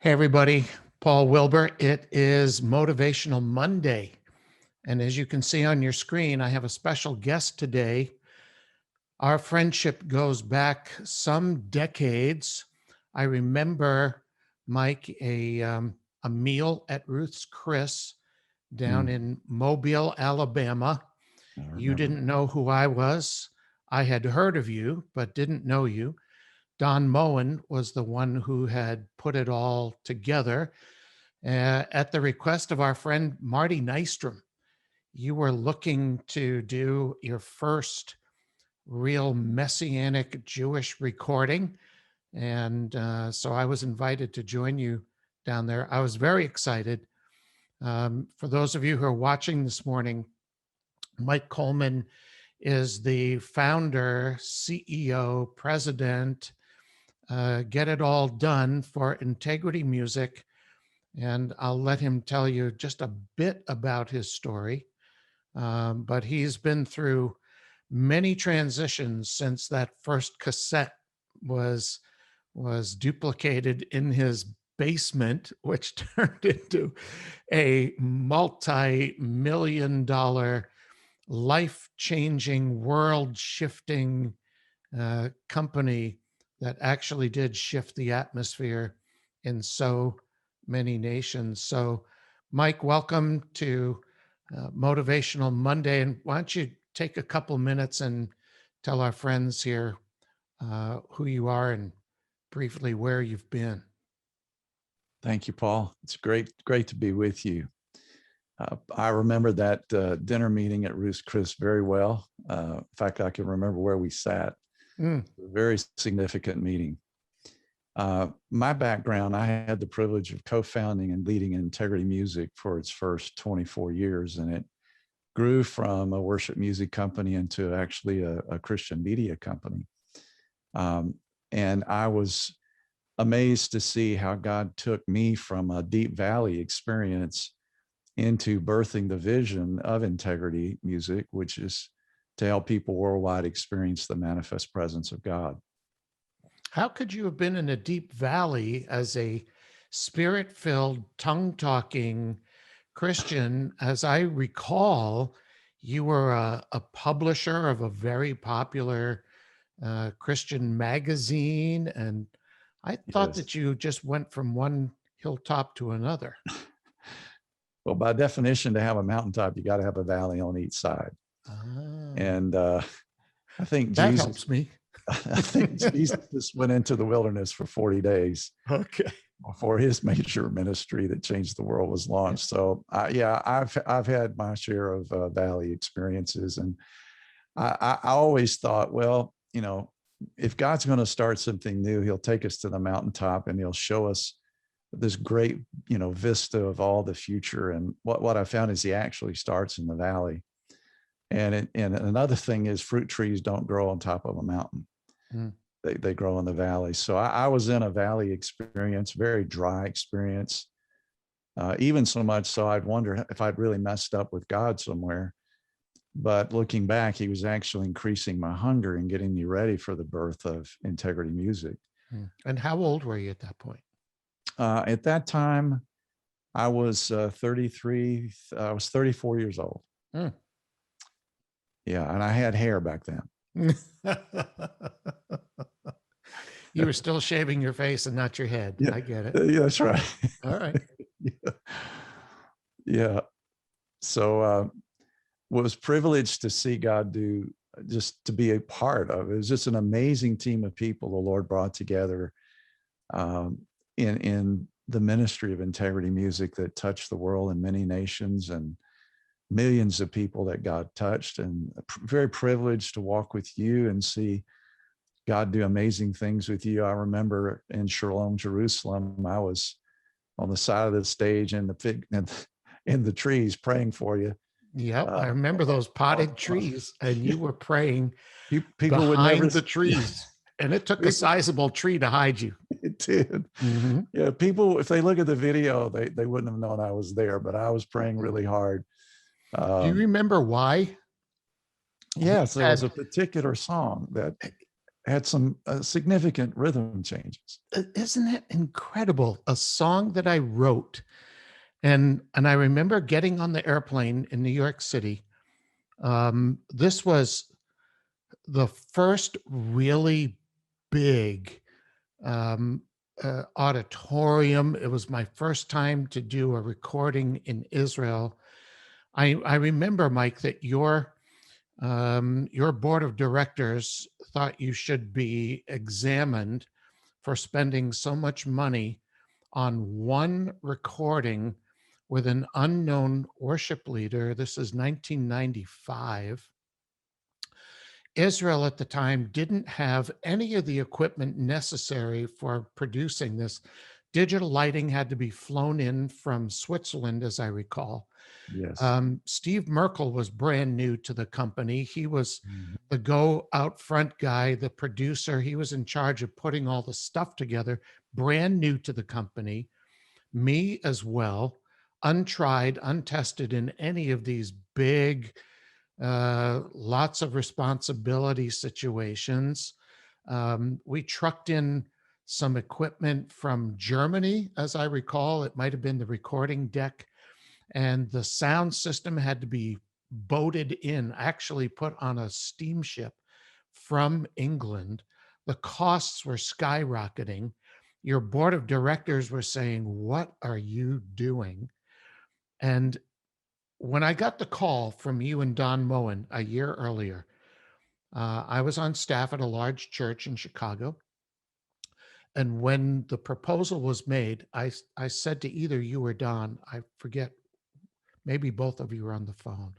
Hey, everybody. Paul Wilbur. It is Motivational Monday. And as you can see on your screen, I have a special guest today. Our friendship goes back some decades. I remember, Mike, a meal at Ruth's Chris down in Mobile, Alabama. You didn't know who I was. I had heard of you, but didn't know you. Don Moen was the one who had put it all together. At the request of our friend Marty Nystrom, you were looking to do your first real Messianic Jewish recording. And so I was invited to join you down there. I was very excited. For those of you who are watching this morning, Mike Coleman is the founder, CEO, president, Get It All Done for Integrity Music. And I'll let him tell you just a bit about his story. But he's been through many transitions since that first cassette was duplicated in his basement, which turned into a multi-million-dollar, life-changing, world-shifting company that actually did shift the atmosphere in so many nations. So, Mike, welcome to Motivational Monday. And why don't you take a couple minutes and tell our friends here who you are and briefly where you've been. Thank you, Paul. It's great to be with you. I remember that dinner meeting at Ruth's Chris very well. In fact, I can remember where we sat. A very significant meeting. My background, I had the privilege of co-founding and leading Integrity Music for its first 24 years, and it grew from a worship music company into actually a Christian media company. And I was amazed to see how God took me from a Deep Valley experience into birthing the vision of Integrity Music, which is to help people worldwide experience the manifest presence of God. How could you have been in a deep valley as a spirit-filled, tongue-talking Christian? As I recall, you were a publisher of a very popular Christian magazine, and I thought that you just went from one hilltop to another. Well, by definition, to have a mountaintop, you got to have a valley on each side. And I think that Jesus helps me. I think Jesus just went into the wilderness for 40 days. Okay. Before his major ministry that changed the world was launched. So I've had my share of valley experiences, and I always thought, well, you know, if God's going to start something new, he'll take us to the mountaintop and he'll show us this great, you know, vista of all the future. And what I found is he actually starts in the valley. And another thing is fruit trees don't grow on top of a mountain. They grow in the valley. So I was in a valley experience, very dry experience, even so much so I'd wonder if I'd really messed up with God somewhere. But looking back, he was actually increasing my hunger and getting me ready for the birth of Integrity Music. And how old were you at that point? At that time, I was 33. I was 34 years old. Yeah, and I had hair back then. You were still shaving your face and not your head. Yeah, I get it. Yeah, that's right. All right. Yeah. So was privileged to see God do, just to be a part of. It was just an amazing team of people the Lord brought together in the ministry of Integrity Music that touched the world in many nations and millions of people that God touched, and very privileged to walk with you and see God do amazing things with you. I remember in Shalom Jerusalem, I was on the side of the stage in the trees praying for you. Yep, I remember those potted trees, and you were praying people behind the trees, and it took a sizable tree to hide you. It did. Yeah, people, if they look at the video, they wouldn't have known I was there, but I was praying really hard. Do you remember why? Yes, there was a particular song that had some significant rhythm changes. Isn't that incredible? A song that I wrote, and I remember getting on the airplane in New York City. This was the first really big um, auditorium. It was my first time to do a recording in Israel. I remember, Mike, that your board of directors thought you should be examined for spending so much money on one recording with an unknown worship leader. This is 1995. Israel at the time didn't have any of the equipment necessary for producing this. Digital lighting had to be flown in from Switzerland, as I recall. Yes. Steve Merkel was brand new to the company. He was Mhm. the go out front guy, the producer. He was in charge of putting all the stuff together, brand new to the company. Me as well, untried, untested in any of these big, lots of responsibility situations. We trucked in some equipment from Germany, as I recall. It might have been the recording deck, and the sound system had to be boated in, actually put on a steamship from England. The costs were skyrocketing. Your board of directors were saying, "What are you doing?" And when I got the call from you and Don Moen a year earlier, I was on staff at a large church in Chicago. And when the proposal was made, I said to either you or Don, I forget, maybe both of you were on the phone.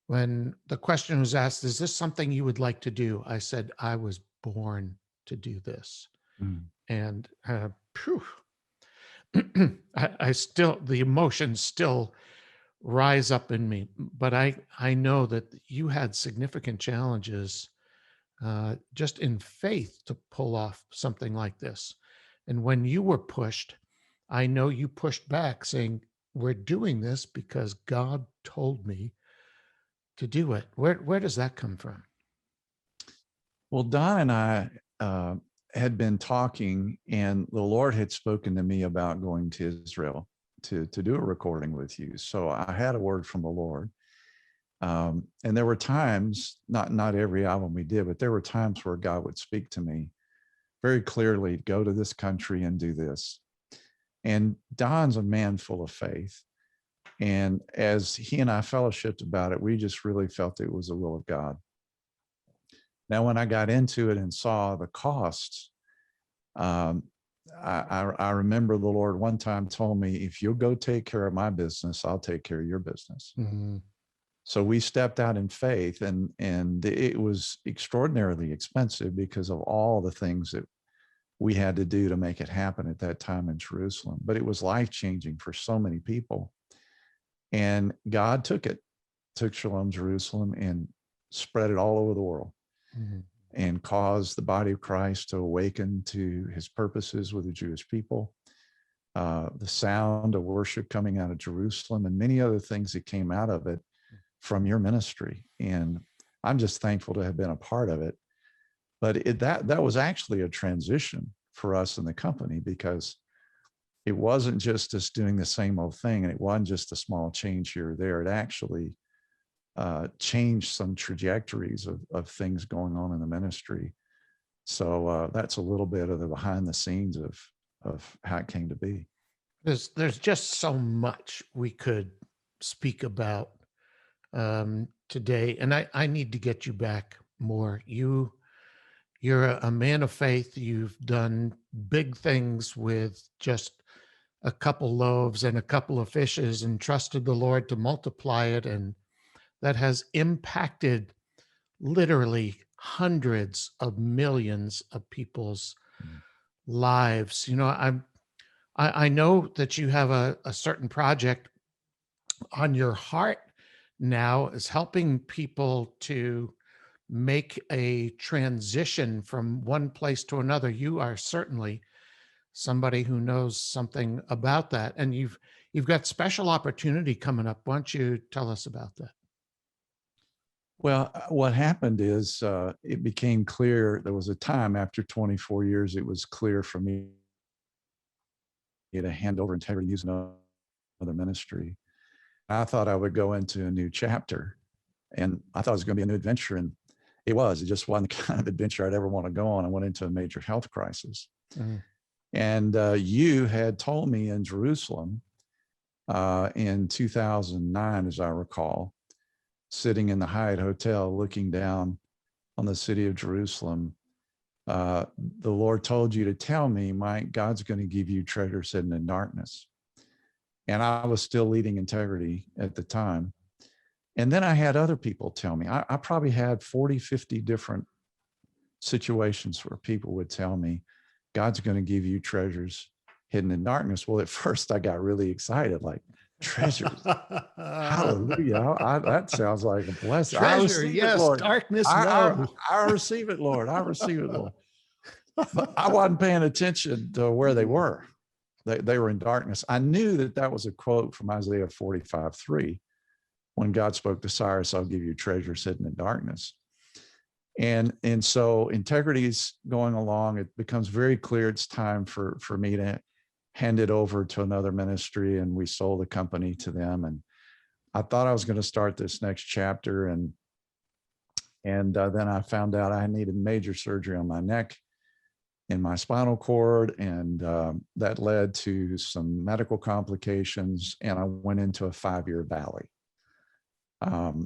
When the question was asked, is this something you would like to do? I said, I was born to do this. Mm. And I still, the emotions still rise up in me, but I know that you had significant challenges just in faith to pull off something like this. And when you were pushed, I know you pushed back saying, we're doing this because God told me to do it. Where does that come from? Well, Don and I had been talking, and the Lord had spoken to me about going to Israel to do a recording with you. So I had a word from the Lord. And there were times, not every album we did, but there were times where God would speak to me very clearly, go to this country and do this. And Don's a man full of faith. And as he and I fellowshipped about it, we just really felt it was the will of God. Now, when I got into it and saw the costs, um, I remember the Lord one time told me, if you'll go take care of my business, I'll take care of your business. Mm-hmm. So we stepped out in faith, and it was extraordinarily expensive because of all the things that we had to do to make it happen at that time in Jerusalem. But it was life-changing for so many people. And God took Shalom Jerusalem and spread it all over the world. Mm-hmm. And caused the body of Christ to awaken to his purposes with the Jewish people. The sound of worship coming out of Jerusalem and many other things that came out of it from your ministry. And I'm just thankful to have been a part of it. But that was actually a transition for us in the company, because it wasn't just us doing the same old thing, and it wasn't just a small change here or there. It actually changed some trajectories of things going on in the ministry. So that's a little bit of the behind the scenes of how it came to be. There's just so much we could speak about today, and I need to get you back more. You're a man of faith. You've done big things with just a couple loaves and a couple of fishes, and trusted the Lord to multiply it, and that has impacted literally hundreds of millions of people's lives. You know, I know that you have a certain project on your heart now, is helping people to make a transition from one place to another. You are certainly somebody who knows something about that, and you've got special opportunity coming up. Why don't you tell us about that? Well, what happened is it became clear. There was a time after 24 years, it was clear for me to hand over integrity, use another ministry. I thought I would go into a new chapter, and I thought it was going to be a new adventure. And it was. It just wasn't the kind of adventure I'd ever want to go on. I went into a major health crisis. Mm. And you had told me in Jerusalem in 2009, as I recall, sitting in the Hyatt Hotel looking down on the city of Jerusalem, the Lord told you to tell me, Mike, God's going to give you treasures hidden in darkness. And I was still leading integrity at the time. And then I had other people tell me, I probably had 40, 50 different situations where people would tell me, God's going to give you treasures hidden in darkness. Well, at first I got really excited, like treasures. Hallelujah. That sounds like a blessing. I Treasure, receive it, yes. Lord. Darkness, no. I receive it, Lord. I receive it, Lord. But I wasn't paying attention to where they were. They were in darkness. I knew that was a quote from Isaiah 45:3, when God spoke to Cyrus, I'll give you treasures hidden in darkness. And so integrity is going along. It becomes very clear it's time for me to hand it over to another ministry. And we sold the company to them. And I thought I was going to start this next chapter. And then I found out I needed major surgery on my neck and my spinal cord. And that led to some medical complications. And I went into a 5-year valley.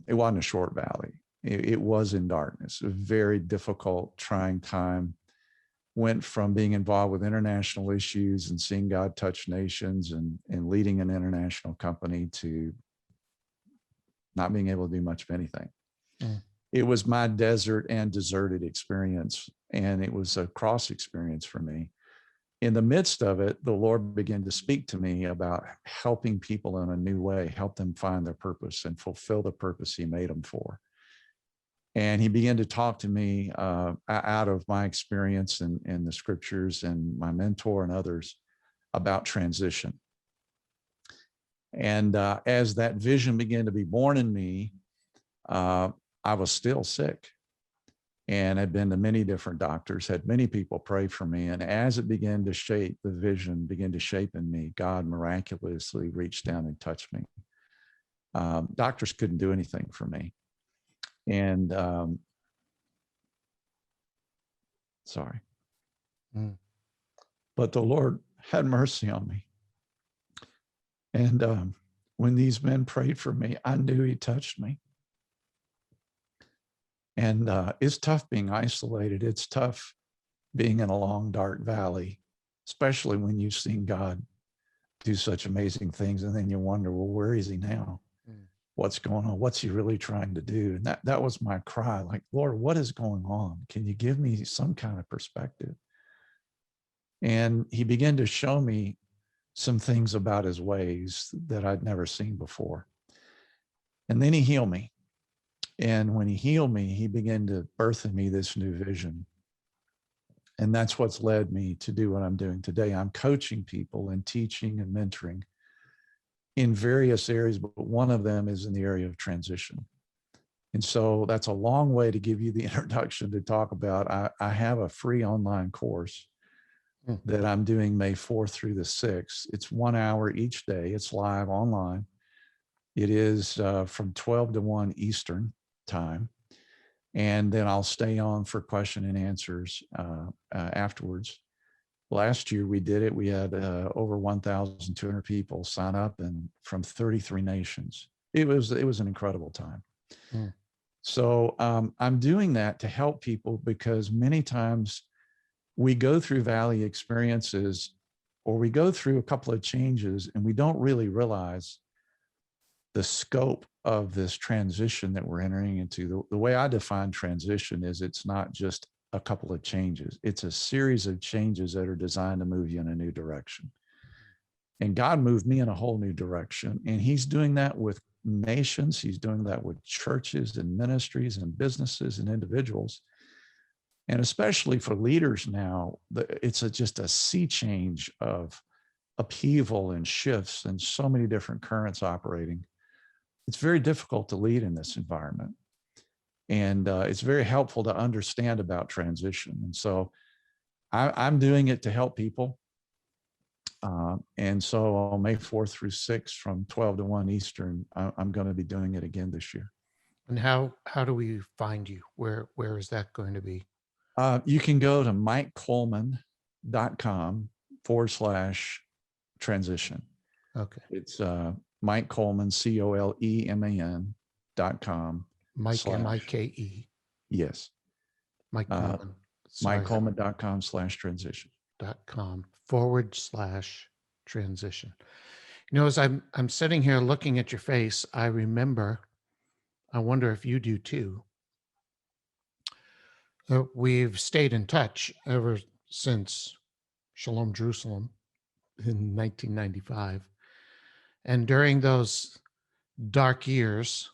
It wasn't a short valley. It was in darkness, a very difficult, trying time. Went from being involved with international issues and seeing God touch nations and leading an international company to not being able to do much of anything. Mm. It was my desert and deserted experience, and it was a cross experience for me. In the midst of it, the Lord began to speak to me about helping people in a new way, help them find their purpose and fulfill the purpose he made them for. And he began to talk to me out of my experience in the scriptures and my mentor and others about transition. And as that vision began to be born in me, I was still sick and had been to many different doctors, had many people pray for me. And as it began to shape, the vision began to shape in me, God miraculously reached down and touched me. Doctors couldn't do anything for me. And sorry. Mm. But the Lord had mercy on me. And when these men prayed for me, I knew he touched me. And it's tough being isolated. It's tough being in a long, dark valley, especially when you've seen God do such amazing things. And then you wonder, well, where is he now? Mm. What's going on? What's he really trying to do? And that was my cry, like, Lord, what is going on? Can you give me some kind of perspective? And he began to show me some things about his ways that I'd never seen before. And then he healed me. And when he healed me, he began to birth in me this new vision. And that's what's led me to do what I'm doing today. I'm coaching people and teaching and mentoring in various areas, but one of them is in the area of transition. And so that's a long way to give you the introduction to talk about. I have a free online course that I'm doing May 4th through the 6th. It's 1 hour each day. It's live online. It is from 12 to 1 Eastern time. And then I'll stay on for question and answers afterwards. Last year we did it. We had over 1,200 people sign up and from 33 nations. It was an incredible time. Mm. So I'm doing that to help people because many times we go through valley experiences or we go through a couple of changes and we don't really realize the scope of this transition that we're entering into. The way I define transition is it's not just a couple of changes. It's a series of changes that are designed to move you in a new direction. And God moved me in a whole new direction. And he's doing that with nations. He's doing that with churches and ministries and businesses and individuals. And especially for leaders now, it's just a sea change of upheaval and shifts and so many different currents operating. It's very difficult to lead in this environment. And it's very helpful to understand about transition. And so I'm doing it to help people. And so on May 4th through 6th from 12 to 1 Eastern, I'm going to be doing it again this year. And how do we find you? Where is that going to be? You can go to MikeColeman.com/transition. Okay. It's Mike Coleman, COLEMAN.com. Mike, Mike. Yes. Mike Coleman. MikeColeman.com/transition. .com/transition. You know, as I'm sitting here looking at your face, I remember, I wonder if you do too. We've stayed in touch ever since Shalom Jerusalem in 1995. And during those dark years,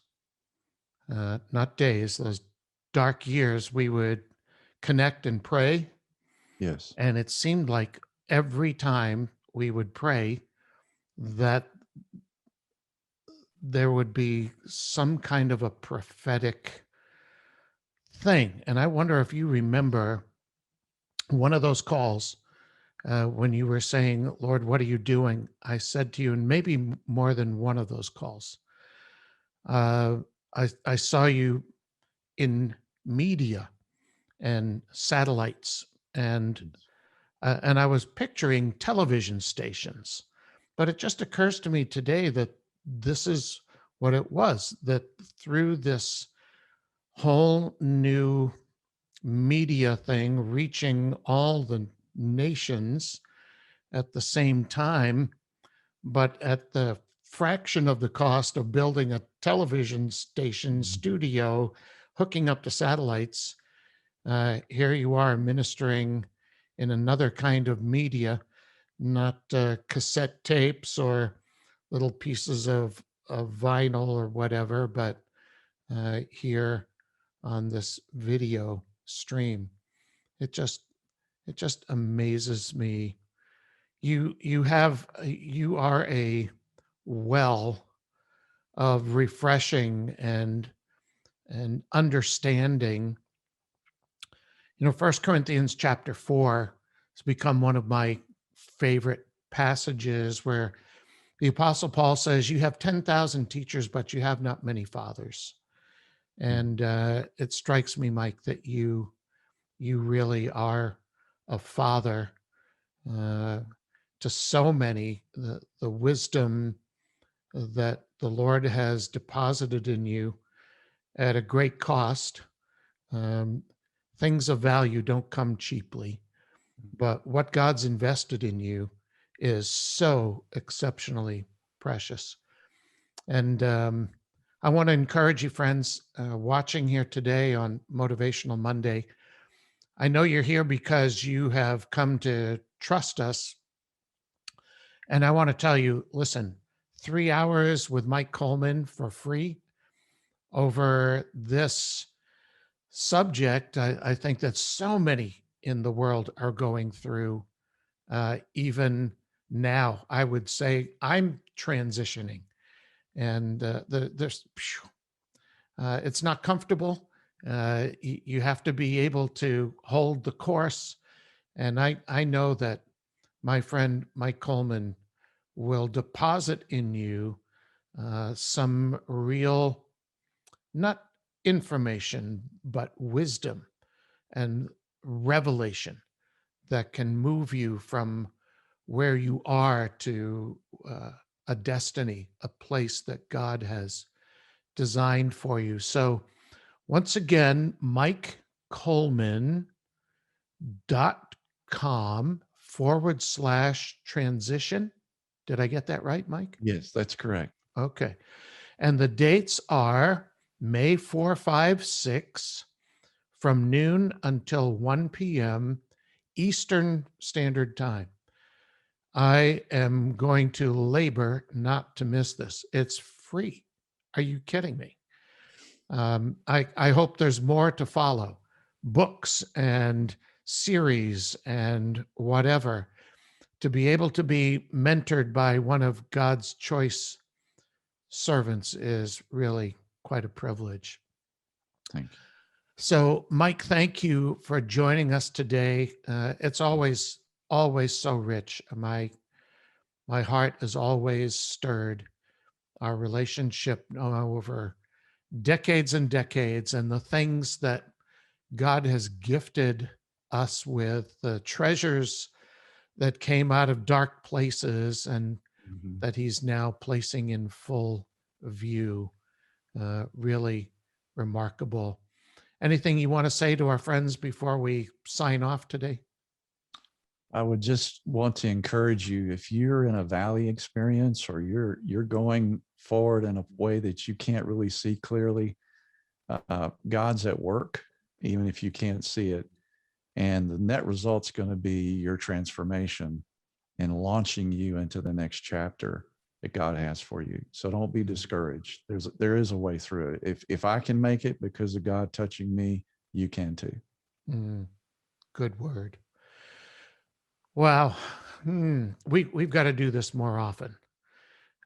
not days, those dark years, we would connect and pray. Yes. And it seemed like every time we would pray that there would be some kind of a prophetic thing. And I wonder if you remember one of those calls when you were saying, Lord, what are you doing? I said to you, and maybe more than one of those calls, I saw you in media and satellites, and I was picturing television stations. But it just occurs to me today that this is what it was, that through this whole new media thing reaching all the nations at the same time, but at the fraction of the cost of building a television station studio, hooking up to satellites, here you are ministering in another kind of media, not cassette tapes or little pieces of vinyl or whatever, but here on this video stream. It just amazes me. You are a well of refreshing and understanding. You know, 1 Corinthians chapter 4 has become one of my favorite passages, where the Apostle Paul says, you have 10,000 teachers, but you have not many fathers. And it strikes me, Mike, that you really are a father to so many. The wisdom that the Lord has deposited in you at a great cost. Things of value don't come cheaply, but what God's invested in you is so exceptionally precious. And I want to encourage you, friends, watching here today on Motivational Monday. I know you're here because you have come to trust us. And I want to tell you, listen, 3 hours with Mike Coleman for free over this subject, I think that so many in the world are going through. Even now, I would say I'm transitioning, and it's not comfortable. You have to be able to hold the course, and I know that my friend Mike Coleman will deposit in you some real, not information, but wisdom and revelation that can move you from where you are to a destiny, a place that God has designed for you. So once again, MikeColeman.com/transition. Did I get that right, Mike? Yes, that's correct. Okay. And the dates are May 4, 5, 6 from noon until 1 p.m. Eastern Standard Time. I am going to labor not to miss this. It's free. Are you kidding me? I hope there's more to follow, books and series and whatever, to be able to be mentored by one of God's choice servants is really quite a privilege. Thank you. So, Mike, thank you for joining us today. It's always so rich. My heart is always stirred. Our relationship over decades and decades, and the things that God has gifted us with, the treasures that came out of dark places and Mhm. that He's now placing in full view. Really remarkable. Anything you want to say to our friends before we sign off today? I would just want to encourage you, if you're in a valley experience or you're going forward in a way that you can't really see clearly, God's at work, even if you can't see it. And the net result's going to be your transformation and launching you into the next chapter that God has for you. So don't be discouraged. There is a way through it. If I can make it because of God touching me, you can too. Mm, good word. Wow. We've got to do this more often.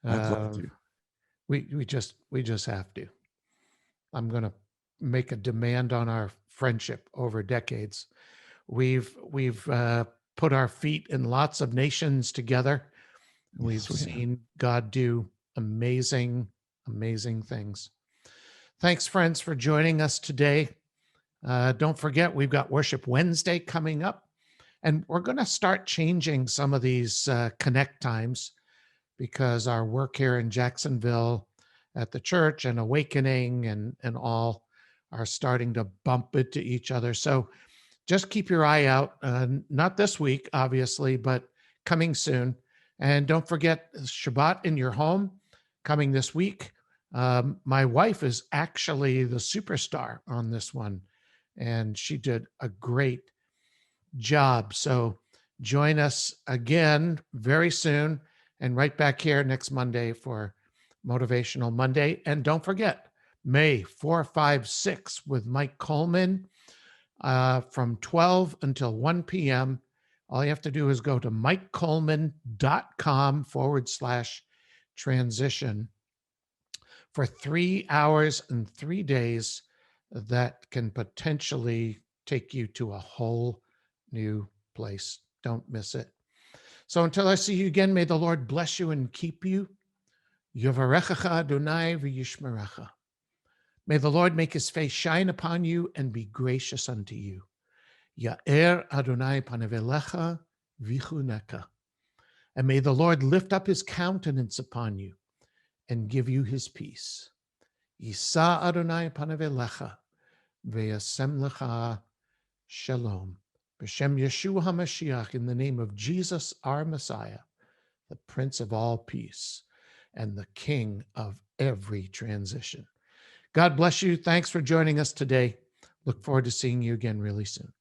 I'd love Uh, to. we just have to. I'm going to make a demand on our friendship over decades. We've put our feet in lots of nations together. We've Yes, we have. seen God do amazing things. Thanks, friends, for joining us today. Don't forget, we've got Worship Wednesday coming up, and we're going to start changing some of these connect times because our work here in Jacksonville at the church and Awakening and all are starting to bump into each other. So just keep your eye out. Not this week, obviously, but coming soon. And don't forget Shabbat in your home coming this week. My wife is actually the superstar on this one, and she did a great job. So join us again very soon and right back here next Monday for Motivational Monday. And don't forget, May 4, 5, 6 with Mike Coleman from 12 until 1 p.m. All you have to do is go to mikecoleman.com/transition for 3 hours and 3 days that can potentially take you to a whole new place. Don't miss it. So until I see you again, may the Lord bless you and keep you. Yovarechacha Adonai v'yishmerecha. May the Lord make his face shine upon you and be gracious unto you. Ya'er Adonai panevelecha vichuneka. And may the Lord lift up his countenance upon you and give you his peace. Yisa Adonai panevelecha ve'yasem lecha shalom. B'shem Yeshua HaMashiach, in the name of Jesus, our Messiah, the Prince of all peace and the King of every transition. God bless you. Thanks for joining us today. Look forward to seeing you again really soon.